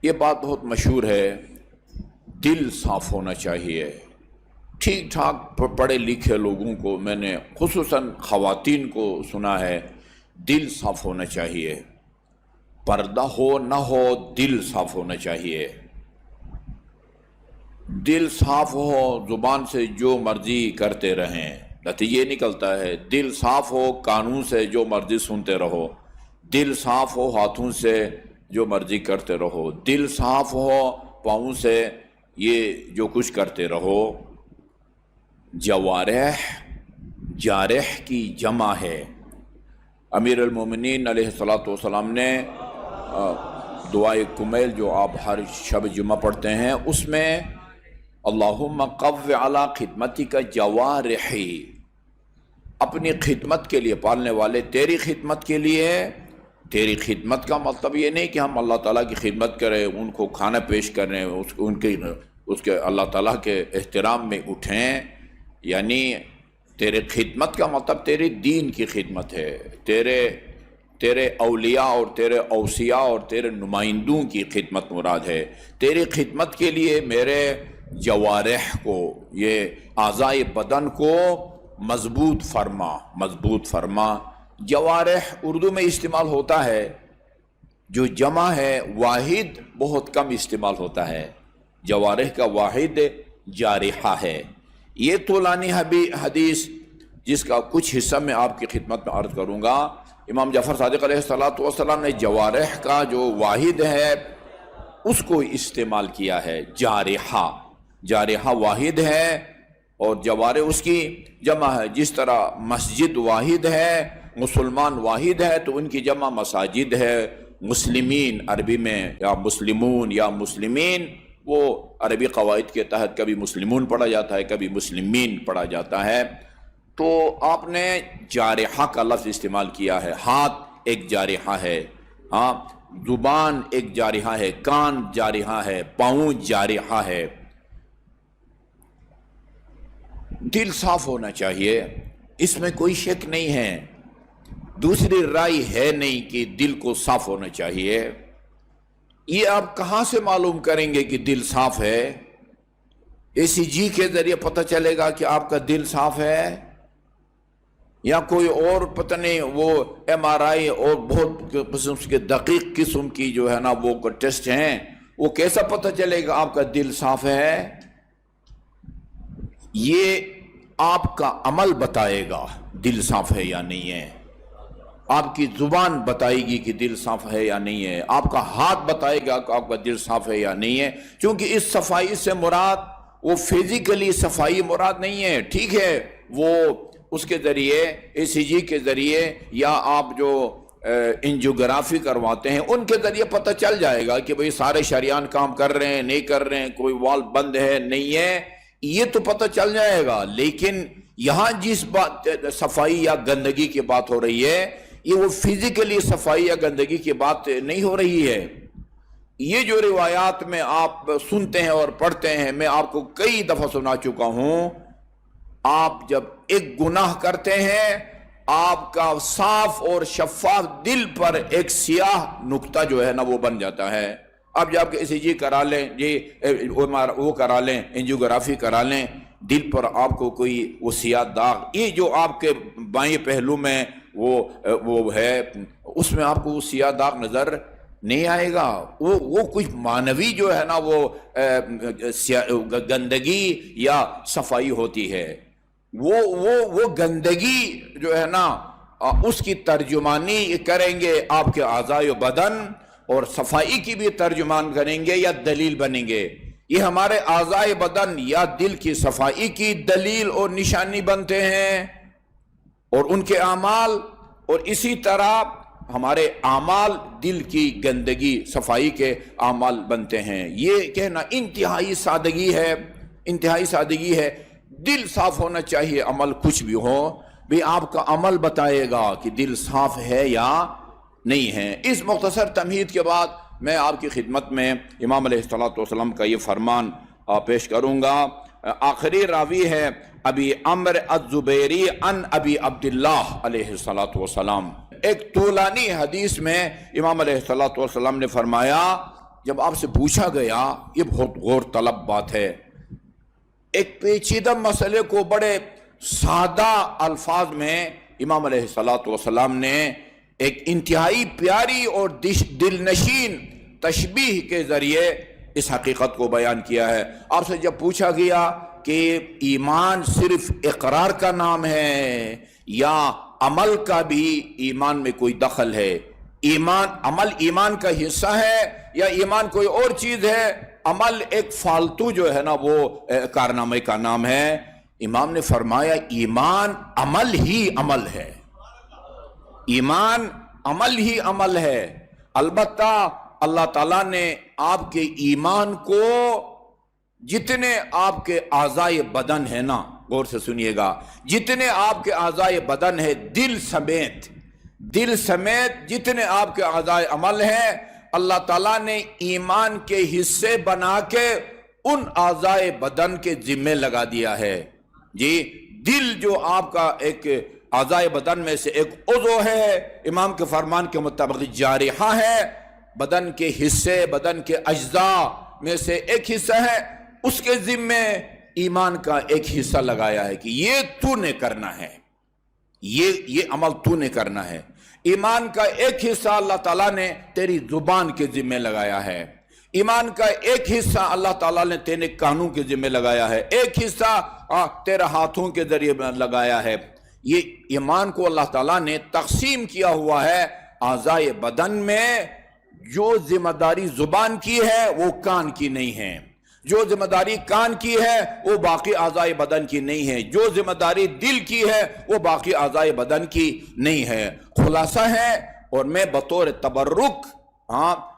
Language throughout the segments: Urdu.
یہ بات بہت مشہور ہے، دل صاف ہونا چاہیے۔ ٹھیک ٹھاک پڑھے لکھے لوگوں کو میں نے خصوصاً خواتین کو سنا ہے، دل صاف ہونا چاہیے، پردہ ہو نہ ہو دل صاف ہونا چاہیے۔ دل صاف ہو، زبان سے جو مرضی کرتے رہیں، نتیجہ نکلتا ہے۔ دل صاف ہو، کانوں سے جو مرضی سنتے رہو۔ دل صاف ہو، ہاتھوں سے جو مرضی کرتے رہو۔ دل صاف ہو، پاؤں سے یہ جو کچھ کرتے رہو۔ جوارح جارح کی جمع ہے۔ امیر المومنین علیہ السلام نے دعائے کمیل جو آپ ہر شب جمعہ پڑھتے ہیں، اس میں اللہم قو علی خدمتک جوارحی، اپنی خدمت کے لیے، پالنے والے تیری خدمت کے لیے۔ تیری خدمت کا مطلب یہ نہیں کہ ہم اللہ تعالیٰ کی خدمت کریں، ان کو کھانا پیش کریں، اس کے اللہ تعالیٰ کے احترام میں اٹھیں، یعنی تیرے خدمت کا مطلب تیرے دین کی خدمت ہے، تیرے اولیاء اور تیرے اوصیاء اور تیرے نمائندوں کی خدمت مراد ہے۔ تیری خدمت کے لیے میرے جوارح کو، یہ اعضائے بدن کو مضبوط فرما۔ جوارح اردو میں استعمال ہوتا ہے، جو جمع ہے، واحد بہت کم استعمال ہوتا ہے۔ جوارح کا واحد جارحہ ہے۔ یہ طولانی حدیث جس کا کچھ حصہ میں آپ کی خدمت میں عرض کروں گا، امام جعفر صادق علیہ السلام نے جوارح کا جو واحد ہے اس کو استعمال کیا ہے، جارحہ واحد ہے اور جوارح اس کی جمع ہے۔ جس طرح مسجد واحد ہے، مسلمان واحد ہے، تو ان کی جمع مساجد ہے۔ مسلمین عربی میں یا مسلمون یا مسلمین، وہ عربی قواعد کے تحت کبھی مسلمون پڑھا جاتا ہے، کبھی مسلمین پڑھا جاتا ہے۔ تو آپ نے جارحہ کا لفظ استعمال کیا ہے۔ ہاتھ ایک جارحہ ہے، زبان ایک جارحہ ہے، کان جارحہ ہے، پاؤں جارحہ ہے۔ دل صاف ہونا چاہیے، اس میں کوئی شک نہیں ہے، دوسری رائے ہے نہیں کہ دل کو صاف ہونا چاہیے۔ یہ آپ کہاں سے معلوم کریں گے کہ دل صاف ہے؟ ECG کے ذریعے پتہ چلے گا کہ آپ کا دل صاف ہے، یا کوئی اور پتہ نہیں، وہ MRI اور بہت قسم کے دقیق قسم کی جو ہے نا وہ ٹیسٹ ہیں، وہ کیسا پتہ چلے گا آپ کا دل صاف ہے؟ یہ آپ کا عمل بتائے گا دل صاف ہے یا نہیں ہے۔ آپ کی زبان بتائے گی کہ دل صاف ہے یا نہیں ہے، آپ کا ہاتھ بتائے گا کہ آپ کا دل صاف ہے یا نہیں ہے۔ کیونکہ اس صفائی سے مراد وہ فزیکلی صفائی مراد نہیں ہے، ٹھیک ہے، وہ اس کے ذریعے ECG کے ذریعے یا آپ جو انجیوگرافی کرواتے ہیں ان کے ذریعے پتہ چل جائے گا کہ بھئی سارے شریان کام کر رہے ہیں نہیں کر رہے ہیں، کوئی وال بند ہے نہیں ہے، یہ تو پتہ چل جائے گا۔ لیکن یہاں جس بات صفائی یا گندگی کی بات ہو رہی ہے، یہ وہ فزیکلی صفائی یا گندگی کی بات نہیں ہو رہی ہے۔ یہ جو روایات میں آپ سنتے ہیں اور پڑھتے ہیں، میں آپ کو کئی دفعہ سنا چکا ہوں، آپ جب ایک گناہ کرتے ہیں، آپ کا صاف اور شفاف دل پر ایک سیاہ نقطہ جو ہے نا وہ بن جاتا ہے۔ اب جب ECG کرا لیں، وہ کرا لیں، انجیوگرافی کرا لیں، دل پر آپ کو کوئی وہ سیاہ داغ، یہ جو آپ کے بائیں پہلو میں وہ ہے، اس میں آپ کو وہ سیاہ داغ نظر نہیں آئے گا۔ وہ کچھ معنوی جو ہے نا وہ گندگی یا صفائی ہوتی ہے۔ وہ گندگی جو ہے نا اس کی ترجمانی کریں گے آپ کے اعضائے بدن، اور صفائی کی بھی ترجمان کریں گے یا دلیل بنیں گے۔ یہ ہمارے اعضائے بدن یا دل کی صفائی کی دلیل اور نشانی بنتے ہیں، اور ان کے اعمال، اور اسی طرح ہمارے اعمال دل کی گندگی صفائی کے اعمال بنتے ہیں۔ یہ کہنا انتہائی سادگی ہے۔ دل صاف ہونا چاہیے، عمل کچھ بھی ہو بھی آپ کا عمل بتائے گا کہ دل صاف ہے یا نہیں ہے۔ اس مختصر تمہید کے بعد میں آپ کی خدمت میں امام علیہ السلام کا یہ فرمان پیش کروں گا۔ آخری راوی ہے ابی عمر الزبیری عن ابی عبداللہ علیہ السلام۔ ایک طولانی حدیث میں امام علیہ السلام نے فرمایا، جب آپ سے پوچھا گیا، یہ بہت غور طلب بات ہے، ایک پیچیدہ مسئلے کو بڑے سادہ الفاظ میں امام علیہ السلام نے ایک انتہائی پیاری اور دل نشین تشبیہ کے ذریعے اس حقیقت کو بیان کیا ہے۔ آپ سے جب پوچھا گیا کہ ایمان صرف اقرار کا نام ہے یا عمل کا بھی ایمان میں کوئی دخل ہے، عمل ایمان کا حصہ ہے یا ایمان کوئی اور چیز ہے، عمل ایک فالتو جو ہے نا وہ کارنامے کا نام ہے، امام نے فرمایا ایمان عمل ہی عمل ہے، ایمان عمل ہی عمل ہے۔ البتہ اللہ تعالیٰ نے آپ کے ایمان کو جتنے آپ کے اعضائے بدن ہیں نا، غور سے سنیے گا، جتنے آپ کے اعضائے بدن ہے، دل سمیت جتنے آپ کے اعضائے عمل ہیں، اللہ تعالیٰ نے ایمان کے حصے بنا کے ان اعضائے بدن کے ذمے لگا دیا ہے۔ جی، دل جو آپ کا ایک اعضائے بدن میں سے ایک عضو ہے، امام کے فرمان کے مطابق جارحہ ہے، بدن کے حصے، بدن کے اجزاء میں سے ایک حصہ ہے، اس کے ذمے ایمان کا ایک حصہ لگایا ہے کہ یہ تو نے کرنا ہے، یہ عمل تو نے کرنا ہے۔ ایمان کا ایک حصہ اللہ تعالیٰ نے تیری زبان کے ذمے لگایا ہے، ایمان کا ایک حصہ اللہ تعالیٰ نے تیرے کانوں کے ذمے لگایا ہے، ایک حصہ تیرے ہاتھوں کے ذریعے لگایا ہے۔ یہ ایمان کو اللہ تعالیٰ نے تقسیم کیا ہوا ہے اعضائے بدن میں، جو ذمہ داری زبان کی ہے وہ کان کی نہیں ہے، جو ذمہ داری کان کی ہے وہ باقی اعضائے بدن کی نہیں ہے، جو ذمہ داری دل کی ہے وہ باقی اعضائے بدن کی نہیں ہے۔ خلاصہ ہے، اور میں بطور تبرک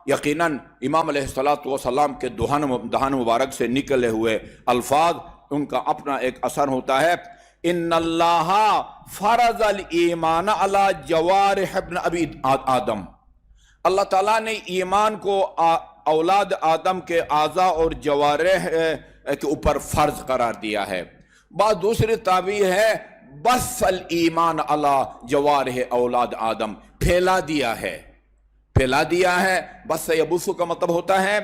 یقیناً امام علیہ السلام کے دہان مبارک سے نکلے ہوئے الفاظ، ان کا اپنا ایک اثر ہوتا ہے۔ ان اللہ فرض الایمان علی جوارح ابن ابی آدم، اللہ تعالیٰ نے ایمان کو اولاد آدم کے اعضاء اور جوارح کے اوپر فرض قرار دیا ہے۔ بعض دوسری تعبیر ہے بس الایمان علی جوارح اولاد آدم، پھیلا دیا ہے۔ بس یبث کا مطلب ہوتا ہے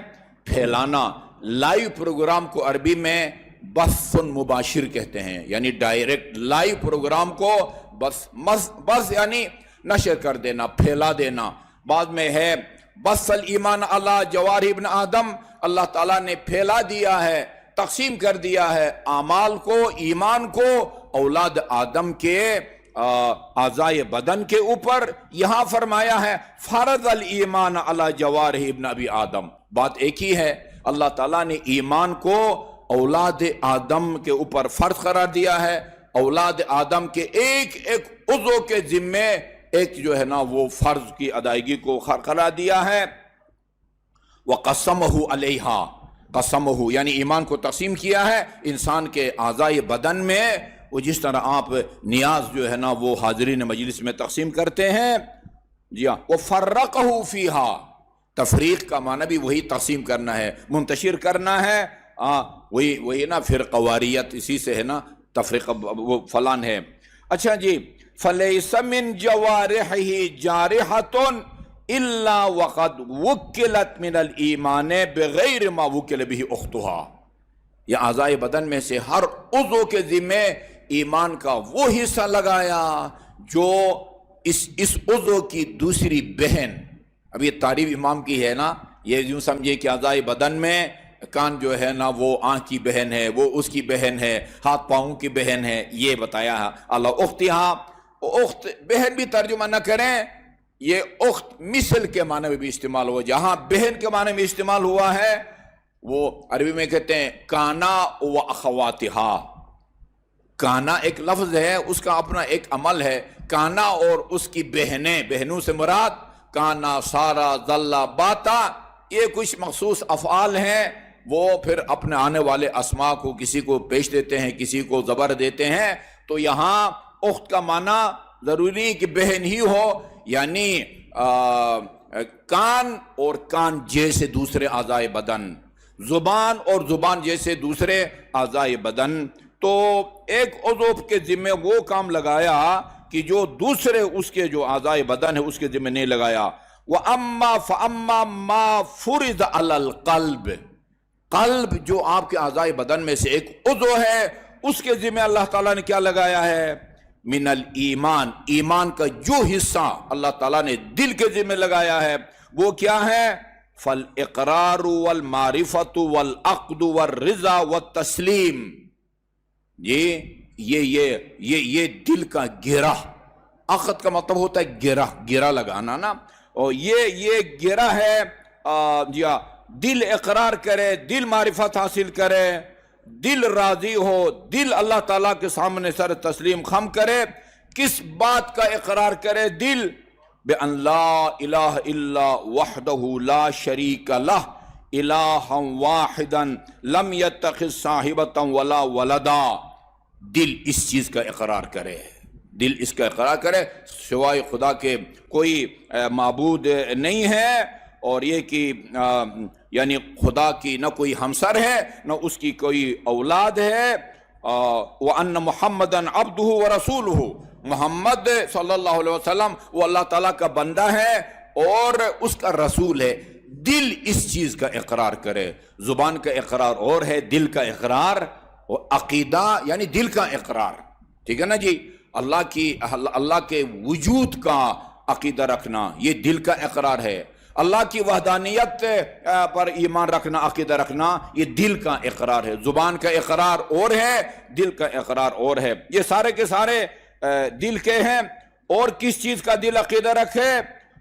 پھیلانا۔ لائیو پروگرام کو عربی میں بث مباشر کہتے ہیں، یعنی ڈائریکٹ لائیو پروگرام کو بس یعنی نشر کر دینا، پھیلا دینا۔ بعد میں ہے بس الایمان علی جوارح ابن آدم، اللہ تعالیٰ نے پھیلا دیا ہے، تقسیم کر دیا ہے اعمال کو، ایمان کو اولاد آدم کے اعضائے بدن کے اوپر۔ یہاں فرمایا ہے فرض الایمان علی جوارح ابن ابی آدم، بات ایک ہی ہے، اللہ تعالیٰ نے ایمان کو اولاد آدم کے اوپر فرض قرار دیا ہے، اولاد آدم کے ایک ایک عضو کے ذمے ایک جو ہے نا وہ فرض کی ادائیگی کو قرار دیا ہے۔ وَقَسَمَهُ عَلَيْهَا، قسمہ یعنی ایمان کو تقسیم کیا ہے انسان کے اعضائے بدن میں، وہ جس طرح آپ نیاز جو ہے نا وہ حاضرین مجلس میں تقسیم کرتے ہیں، جی ہاں، وَفَرَّقَهُ فِيهَا، تفریق کا معنی بھی وہی تقسیم کرنا ہے، منتشر کرنا ہے، وہی نا فرقواریت، اسی سے ہے نا تفریق، وہ فلان ہے۔ اچھا جی، فَلَيْسَ مِن جَوَارِحِهِ جَارِحَةٌ إِلَّا وَقَدْ وُكِّلَتْ مِنَ الْإِيمَانِ بِغَيْرِ مَا وُكِّلَ بِهِ أُخْتُهَا، یہ اعضائے بدن میں سے ہر عضو کے ذمے ایمان کا وہ حصہ لگایا جو اس عضو کی دوسری بہن، اب یہ تعریف امام کی ہے نا، یہ یوں سمجھے کہ اعضائے بدن میں کان جو ہے نا وہ آنکھ کی بہن ہے، وہ اس کی بہن ہے، ہاتھ پاؤں کی بہن ہے، یہ بتایا ہے۔ اللہ اختہا، اخت بہن بھی ترجمہ نہ کریں، یہ اخت مثل کے معنی میں بھی استعمال ہوا، جہاں بہن کے معنی میں استعمال ہوا ہے وہ عربی میں کہتے ہیں کانا و اخواتہا۔ کانا ایک لفظ ہے، اس کا اپنا ایک عمل ہے، کانا اور اس کی بہنیں، بہنوں سے مراد کانا، سارا، ظلا، باتا، یہ کچھ مخصوص افعال ہیں، وہ پھر اپنے آنے والے اسماء کو کسی کو پیش دیتے ہیں، کسی کو زبر دیتے ہیں، تو یہاں اخت کا معنی ضروری کہ بہن ہی ہو، یعنی کان اور کان جیسے دوسرے اعضائے بدن، زبان اور زبان جیسے دوسرے اعضائے بدن، تو ایک عضو کے ذمہ وہ کام لگایا کہ جو دوسرے اس کے جو اعضائے بدن ہے اس کے ذمہ نہیں لگایا۔ وَأَمَّا فَأَمَّا مَا فُرِضَ عَلَى الْقَلْبِ، قلب جو آپ کے اعضاء بدن میں سے ایک عضو ہے، اس کے ذمہ اللہ تعالیٰ نے کیا لگایا ہے؟ من الایمان، ایمان کا جو حصہ اللہ تعالیٰ نے دل کے ذمہ لگایا ہے وہ کیا ہے؟ فَالْإِقْرَارُ وَالْمَعْرِفَةُ وَالْعَقْدُ وَالرِّضَا وَالتَّسْلِيمُ، یہ دل کا گرہ، عقد کا مطلب ہوتا ہے گرہ لگانا نا، اور یہ گرہ ہے دل اقرار کرے، دل معرفت حاصل کرے، دل راضی ہو، دل اللہ تعالیٰ کے سامنے سر تسلیم خم کرے۔ کس بات کا اقرار کرے دل؟ بِأَن لَا إِلَهَ إِلَّا وَحْدَهُ لَا شَرِيكَ لَهُ إِلَٰهًا وَاحِدًا لَمْ يَتَّخِذْ صَاحِبَةً وَلَا وَلَدًا، دل اس چیز کا اقرار کرے، دل اس کا اقرار کرے سوائے خدا کے کوئی معبود نہیں ہے، اور یہ کہ یعنی خدا کی نہ کوئی ہمسر ہے نہ اس کی کوئی اولاد ہے، وَأَنَّ مُحَمَّدًا عَبْدُهُ وَرَسُولُهُ، محمد صلی اللہ علیہ وسلم وہ اللہ تعالیٰ کا بندہ ہے اور اس کا رسول ہے۔ دل اس چیز کا اقرار کرے، زبان کا اقرار اور ہے، دل کا اقرار، اور عقیدہ یعنی دل کا اقرار، ٹھیک ہے نا جی؟ اللہ کے وجود کا عقیدہ رکھنا یہ دل کا اقرار ہے، اللہ کی وحدانیت پر ایمان رکھنا، عقیدہ رکھنا یہ دل کا اقرار ہے۔ زبان کا اقرار اور ہے، دل کا اقرار اور ہے، یہ سارے کے سارے دل کے ہیں۔ اور کس چیز کا دل عقیدہ رکھے؟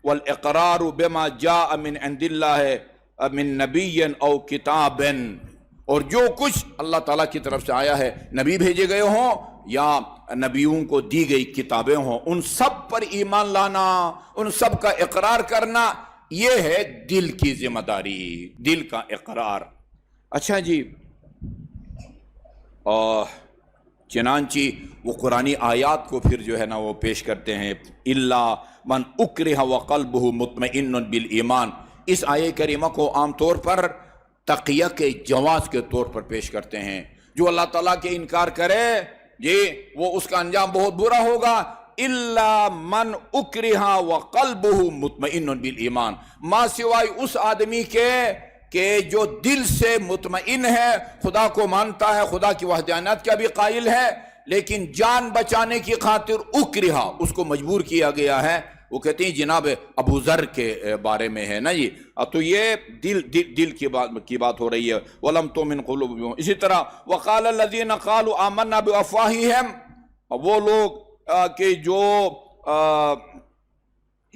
وَالْإِقْرَارُ بِمَا جَاءَ مِنْ عِنْدِ اللَّهِ مِنْ نَبِيٍّ أَوْ كِتَابٍ، اور جو کچھ اللہ تعالیٰ کی طرف سے آیا ہے، نبی بھیجے گئے ہوں یا نبیوں کو دی گئی کتابیں ہوں، ان سب پر ایمان لانا، ان سب کا اقرار کرنا، یہ ہے دل کی ذمہ داری، دل کا اقرار۔ اچھا جی، چنانچہ وہ قرآنی آیات کو پھر جو ہے نا وہ پیش کرتے ہیں، اِلَّا مَنْ اُكْرِهَ وَقَلْبُهُ مُطْمَئِنٌ بِالْإِيمَانِ، اس آیے کریمہ کو عام طور پر تقیہ کے جواز کے طور پر پیش کرتے ہیں۔ جو اللہ تعالیٰ کے انکار کرے جی وہ اس کا انجام بہت برا ہوگا۔ اِلَّا مَنْ اُكْرِهَ وَقَلْبُهُ مُطْمَئِنٌ بِالْإِيمَانِ، ماں سوائے اس آدمی کے کہ جو دل سے مطمئن ہے، خدا کو مانتا ہے، خدا کی وحدانیت کا بھی قائل ہے، لیکن جان بچانے کی خاطر اکرہا، اس کو مجبور کیا گیا ہے۔ وہ کہتے ہیں جناب ابو ذر کے بارے میں ہے نا جی، تو یہ دل کی بات ہو رہی ہے۔ وَلَمْ تُؤْمِنْ قُلُوبُهُمْ، اسی طرح وَقَالَ الَّذِينَ قَالُوا آمَنَّا بِأَفْوَاهِهِمْ، وہ لوگ کہ جو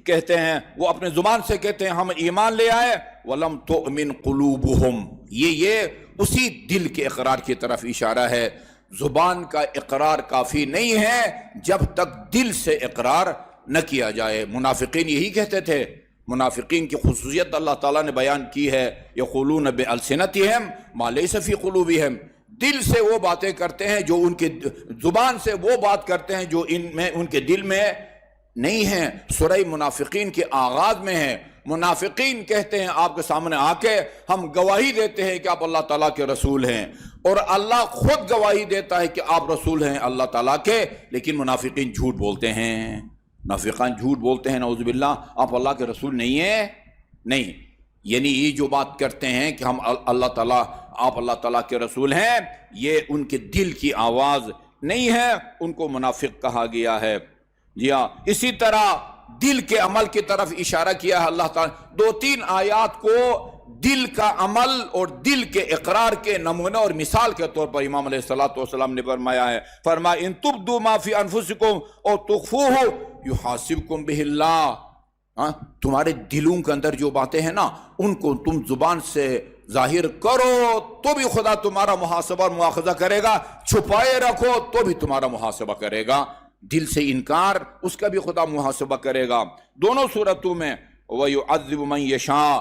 کہتے ہیں، وہ اپنے زبان سے کہتے ہیں ہم ایمان لے آئے، وَلَمْ تُؤْمِنْ قُلُوبُهُمْ، یہ اسی دل کے اقرار کی طرف اشارہ ہے۔ زبان کا اقرار کافی نہیں ہے جب تک دل سے اقرار نہ کیا جائے۔ منافقین یہی کہتے تھے، منافقین کی خصوصیت اللہ تعالیٰ نے بیان کی ہے، یقولون بِأَلْسِنَتِهِمْ مَا لَيْسَ فِي قُلُوبِهِمْ، دل سے وہ باتیں کرتے ہیں جو ان کے زبان سے وہ بات کرتے ہیں جو ان کے دل میں نہیں ہیں۔ سورہ منافقین کے آغاز میں ہے، منافقین کہتے ہیں آپ کے سامنے آ کے ہم گواہی دیتے ہیں کہ آپ اللہ تعالیٰ کے رسول ہیں، اور اللہ خود گواہی دیتا ہے کہ آپ رسول ہیں اللہ تعالیٰ کے، لیکن منافقین جھوٹ بولتے ہیں، منافقان جھوٹ بولتے ہیں، نعوذ باللہ، آپ اللہ کے رسول نہیں ہیں، نہیں، یعنی یہ جو بات کرتے ہیں کہ ہم اللہ تعالیٰ، آپ اللہ تعالیٰ کے رسول ہیں، یہ ان کے دل کی آواز نہیں ہے، ان کو منافق کہا گیا ہے۔ جی ہاں، اسی طرح دل کے عمل کی طرف اشارہ کیا ہے اللہ تعالیٰ، 2-3 آیات کو دل کا عمل اور دل کے اقرار کے نمونہ اور مثال کے طور پر امام علیہ السلام نے فرمایا ہے۔ فرمایا ان تبدوا ما فی انفسکم او تخفوہ یحاسبکم بہ اللہ، تمہارے دلوں کے اندر جو باتیں ہیں نا ان کو تم زبان سے ظاہر کرو تو بھی خدا تمہارا محاسبہ اور مواخذہ کرے گا، چھپائے رکھو تو بھی تمہارا محاسبہ کرے گا۔ دل سے انکار، اس کا بھی خدا محاسبہ کرے گا۔ دونوں صورتوں میں وَيُعَذِّبُ مَن يَشَاءُ،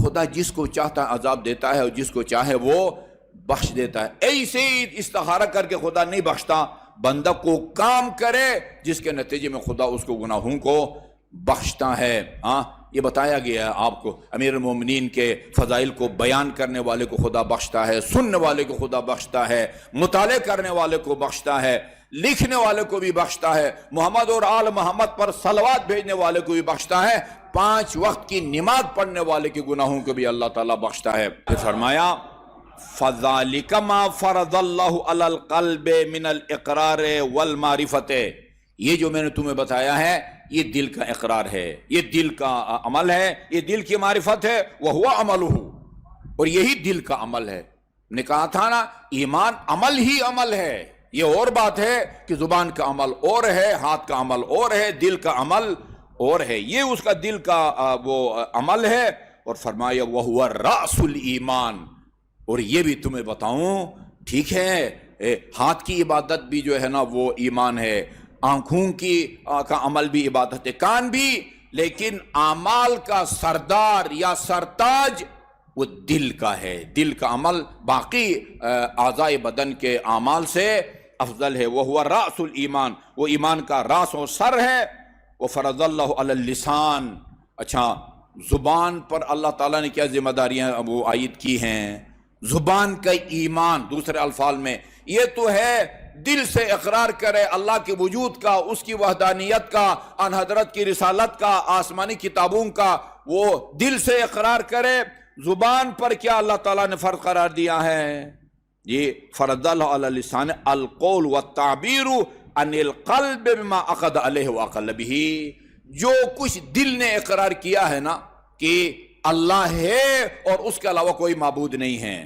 خدا جس کو چاہتا ہے عذاب دیتا ہے اور جس کو چاہے وہ بخش دیتا ہے۔ ایسے ہی استخارہ کر کے خدا نہیں بخشتا، بندہ کو کام کرے جس کے نتیجے میں خدا اس کو گناہوں کو بخشتا ہے۔ یہ بتایا گیا ہے آپ کو، امیر المومنین کے فضائل کو بیان کرنے والے کو خدا بخشتا ہے، سننے والے کو خدا بخشتا ہے، مطالعے کرنے والے کو بخشتا ہے، لکھنے والے کو بھی بخشتا ہے، محمد اور آل محمد پر صلوات بھیجنے والے کو بھی بخشتا ہے، 5 وقت کی نماز پڑھنے والے کے گناہوں کو بھی اللہ تعالیٰ بخشتا ہے۔ پھر فرمایا فَذَلِكَ مَا فَرَضَ اللَّهُ عَلَى الْقَلْبِ مِنَ الْإِقْرَارِ وَالْمَعْرِفَةِ، یہ جو میں نے تمہیں بتایا ہے یہ دل کا اقرار ہے، یہ دل کا عمل ہے، یہ دل کی معرفت ہے، وَهُوَ عَمَلُهُ، اور یہی دل کا عمل ہے۔ نے کہا تھا نا ایمان عمل ہی عمل ہے، یہ اور بات ہے کہ زبان کا عمل اور ہے، ہاتھ کا عمل اور ہے، دل کا عمل اور ہے، یہ اس کا دل کا وہ عمل ہے۔ اور فرمایا وَهُوَ رَأْسُ الْإِيمَانِ، اور یہ بھی تمہیں بتاؤں، ٹھیک ہے ہاتھ کی عبادت بھی جو ہے نا وہ ایمان ہے، آنکھوں کا عمل بھی عبادت ہے، کان بھی، لیکن اعمال کا سردار یا سرتاج وہ دل کا ہے، دل کا عمل باقی اعضاء بدن کے اعمال سے افضل ہے۔ وَهُوَ رَأْسُ الْإِيمَانِ، وہ ایمان کا راس و سر ہے۔ وَفَرَضَ اللَّهُ عَلَى اللِّسَانِ، اچھا زبان پر اللہ تعالیٰ نے کیا ذمہ داریاں وہ عائد کی ہیں؟ زبان کا ایمان، دوسرے الفاظ میں یہ تو ہے دل سے اقرار کرے اللہ کے وجود کا، اس کی وحدانیت کا، آن حضرت کی رسالت کا، آسمانی کتابوں کا، وہ دل سے اقرار کرے۔ زبان پر کیا اللہ تعالیٰ نے فرض قرار دیا ہے؟ یہ فرض اللہ علی اللسان القول والتعبیر عن القلب بما عقد علیہ وعقل بہ، جو کچھ دل نے اقرار کیا ہے نا کہ اللہ ہے اور اس کے علاوہ کوئی معبود نہیں ہے،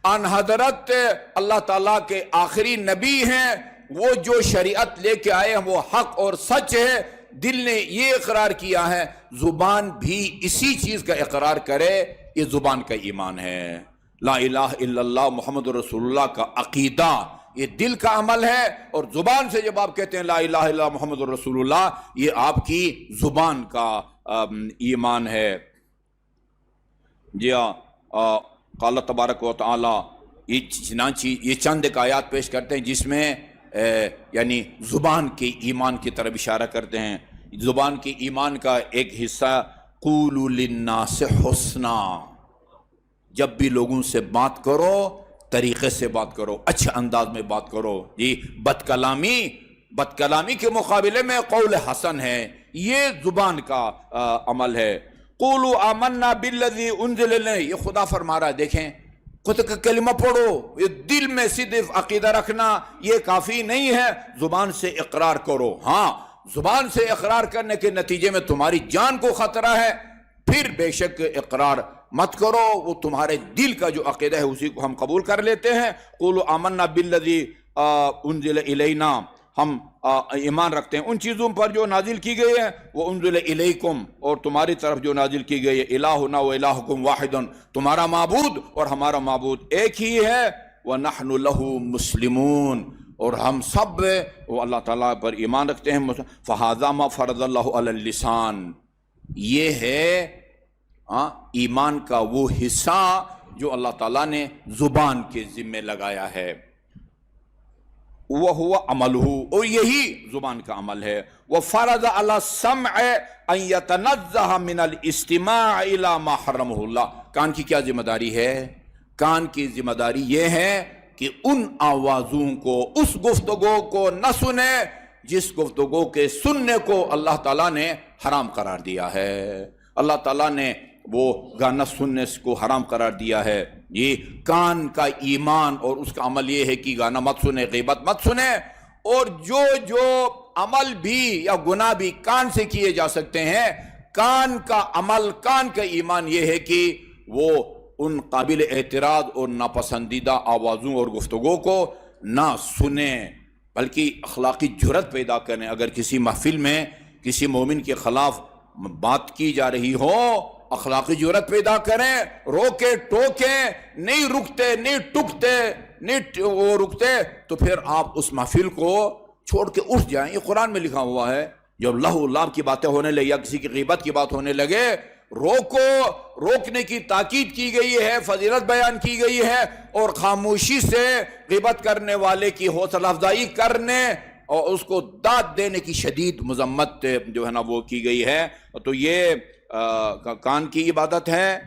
آن حضرت اللہ تعالیٰ کے آخری نبی ہیں، وہ جو شریعت لے کے آئے ہیں وہ حق اور سچ ہے، دل نے یہ اقرار کیا ہے، زبان بھی اسی چیز کا اقرار کرے، یہ زبان کا ایمان ہے۔ لا الہ الا اللہ محمد رسول اللہ کا عقیدہ یہ دل کا عمل ہے، اور زبان سے جب آپ کہتے ہیں لا الہ الا اللہ محمد رسول اللہ، یہ آپ کی زبان کا ایمان ہے۔ جی قال تبارک و تعالی، یہ چند ایک آیات پیش کرتے ہیں جس میں یعنی زبان کے ایمان کی طرف اشارہ کرتے ہیں۔ زبان کے ایمان کا ایک حصہ قولوا للناس حسنا، جب بھی لوگوں سے بات کرو طریقے سے بات کرو، اچھے انداز میں بات کرو۔ جی بد کلامی کے مقابلے میں قول حسن ہے، یہ زبان کا عمل ہے۔ قولوا آمنا بالذی انزل الینا، یہ خدا فرما رہا ہے، دیکھیں خود کا کلمہ پڑھو، یہ دل میں صرف عقیدہ رکھنا یہ کافی نہیں ہے، زبان سے اقرار کرو۔ ہاں زبان سے اقرار کرنے کے نتیجے میں تمہاری جان کو خطرہ ہے، پھر بے شک اقرار مت کرو، وہ تمہارے دل کا جو عقیدہ ہے اسی کو ہم قبول کر لیتے ہیں۔ قولوا آمنا بالذی انزل الینا، ہم ایمان رکھتے ہیں ان چیزوں پر جو نازل کی گئی ہے، وہ انزل الیکم، اور تمہاری طرف جو نازل کی گئی ہے، الہنا و الہکم واحد، تمہارا معبود اور ہمارا معبود ایک ہی ہے، ونحن لہ مسلمون، اور ہم سب وہ اللہ تعالیٰ پر ایمان رکھتے ہیں۔ فہذا ما فرض اللہ علی اللسان، یہ ہے ایمان کا وہ حصہ جو اللہ تعالیٰ نے زبان کے ذمے لگایا ہے۔ وَهُوَ عَمَلُهُ، اور یہی زبان کا عمل ہے۔ وَفَرَضَ عَلَى السَّمْعِ أَن يَتَنَزَّهَ مِنَ الْإِسْتِمَاعِ إِلَى مَا حَرَّمَهُ اللَّهُ، کان کی کیا ذمہ داری ہے؟ کان کی ذمہ داری یہ ہے کہ ان آوازوں کو، اس گفتگو کو نہ سنے جس گفتگو کے سننے کو اللہ تعالیٰ نے حرام قرار دیا ہے۔ اللہ تعالیٰ نے وہ گانا سننے کو حرام قرار دیا ہے۔ یہ کان کا ایمان اور اس کا عمل یہ ہے کہ گانا مت سنے، غیبت مت سنے، اور جو عمل بھی یا گناہ بھی کان سے کیے جا سکتے ہیں، کان کا عمل، کان کا ایمان یہ ہے کہ وہ ان قابل اعتراض اور ناپسندیدہ آوازوں اور گفتگو کو نہ سنیں، بلکہ اخلاقی جرت پیدا کریں۔ اگر کسی محفل میں کسی مومن کے خلاف بات کی جا رہی ہو، اخلاقی جرت پیدا کریں، روکے ٹوکیں، نہیں رکتے، نہیں ٹکتے، نہیں وہ رکتے، تو پھر آپ اس محفل کو چھوڑ کے اٹھ جائیں۔ یہ قرآن میں لکھا ہوا ہے، جب لہو لعب کی باتیں ہونے لگے یا کسی کی غیبت کی بات ہونے لگے، روکو، روکنے کی تاکید کی گئی ہے، فضیلت بیان کی گئی ہے، اور خاموشی سے غیبت کرنے والے کی حوصلہ افزائی کرنے اور اس کو داد دینے کی شدید مذمت جو ہے نا وہ کی گئی ہے۔ تو یہ کان کی عبادت ہے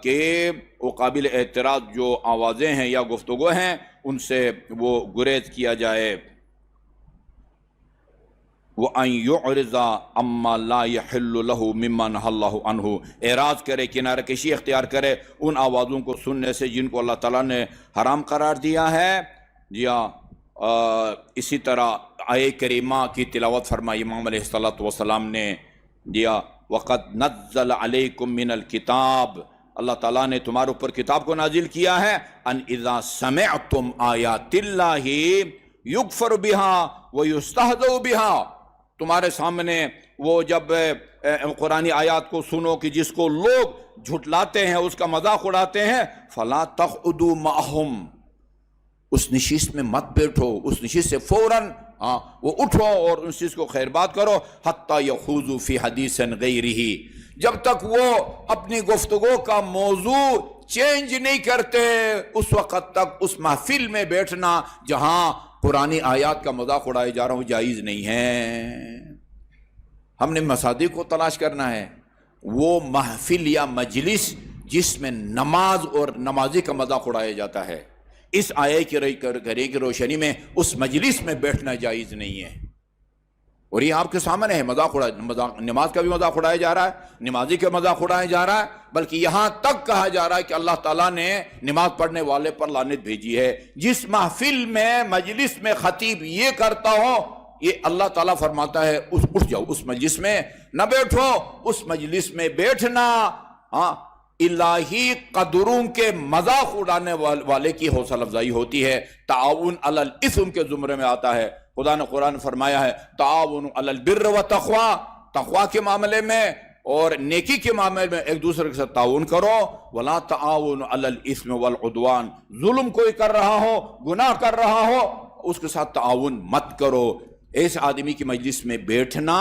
کہ وہ قابل اعتراض جو آوازیں ہیں یا گفتگو ہیں ان سے وہ گریز کیا جائے۔ وَأَن يُعْرِضَ عَمَّا لَا يَحِلُّ لَهُ مِمَّا نَهَى اللَّهُ عَنْهُ، اعراض کرے، کنارہ کشی اختیار کرے ان آوازوں کو سننے سے جن کو اللہ تعالیٰ نے حرام قرار دیا ہے۔ جی ہاں، اسی طرح آیہ کریمہ کی تلاوت فرمائی امام علیہ السلام نے۔ جی ہاں، وَقَدْ نَزَّلَ عَلَيْكُم مِّنَ الْكِتَابِ، اللہ تعالیٰ نے تمہارے اوپر کتاب کو نازل کیا ہے، ان اذا سمعتم آیات اللہ یکفر بها ویستہزأ بها، تمہارے سامنے وہ جب قرآنی آیات کو سنو کہ جس کو لوگ جھٹلاتے ہیں، اس کا مذاق اڑاتے ہیں، فلا تقعدوا معهم، اس نشست میں مت بیٹھو، اس نشست سے فوراً وہ اٹھو اور اس چیز کو خیر بات کرو، حتی یخوضوا فی حدیث غیرہ، جب تک وہ اپنی گفتگو کا موضوع چینج نہیں کرتے، اس وقت تک اس محفل میں بیٹھنا جہاں قرآنی آیات کا مذاق اڑائے جا رہا ہوں جائز نہیں ہے۔ ہم نے مصادیق کو تلاش کرنا ہے، وہ محفل یا مجلس جس میں نماز اور نمازی کا مذاق اڑایا جاتا ہے، اس آیے کی روشنی میں اس مجلس میں بیٹھنا جائز نہیں ہے۔ اور یہ آپ کے سامنے ہے، نماز کا بھی مذاق اڑایا جا رہا ہے، نمازی کا مذاق اڑایا جا رہا ہے، بلکہ یہاں تک کہا جا رہا ہے کہ اللہ تعالیٰ نے نماز پڑھنے والے پر لعنت بھیجی ہے۔ جس محفل میں مجلس میں خطیب یہ کرتا ہو، یہ اللہ تعالیٰ فرماتا ہے اٹھ جاؤ، اس مجلس میں نہ بیٹھو، اس مجلس میں بیٹھنا الہی قدروں کے مذاق اڑانے والے کی حوصلہ افزائی ہوتی ہے۔ تعاون علی الاثم کے زمرے میں آتا ہے۔ خدا نے قرآن فرمایا ہے تعاون علی البر والتقوی، تقوی کے معاملے میں اور نیکی کے معاملے میں ایک دوسرے کے ساتھ تعاون کرو، ولا تعاون علی الاثم والعدوان، ظلم کوئی کر رہا ہو، گناہ کر رہا ہو، اس کے ساتھ تعاون مت کرو۔ ایسے آدمی کی مجلس میں بیٹھنا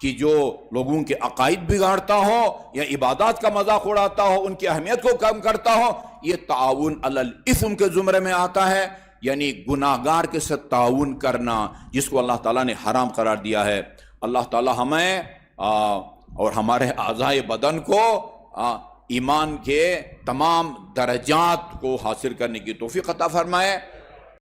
کہ جو لوگوں کے عقائد بگاڑتا ہو یا عبادات کا مذاق اڑاتا ہو، ان کی اہمیت کو کم کرتا ہو، یہ تعاون علی الاثم کے زمرے میں آتا ہے، یعنی گناہگار کے ساتھ تعاون کرنا جس کو اللہ تعالیٰ نے حرام قرار دیا ہے۔ اللہ تعالیٰ ہمیں اور ہمارے اعضائے بدن کو ایمان کے تمام درجات کو حاصل کرنے کی توفیق عطا فرمائے۔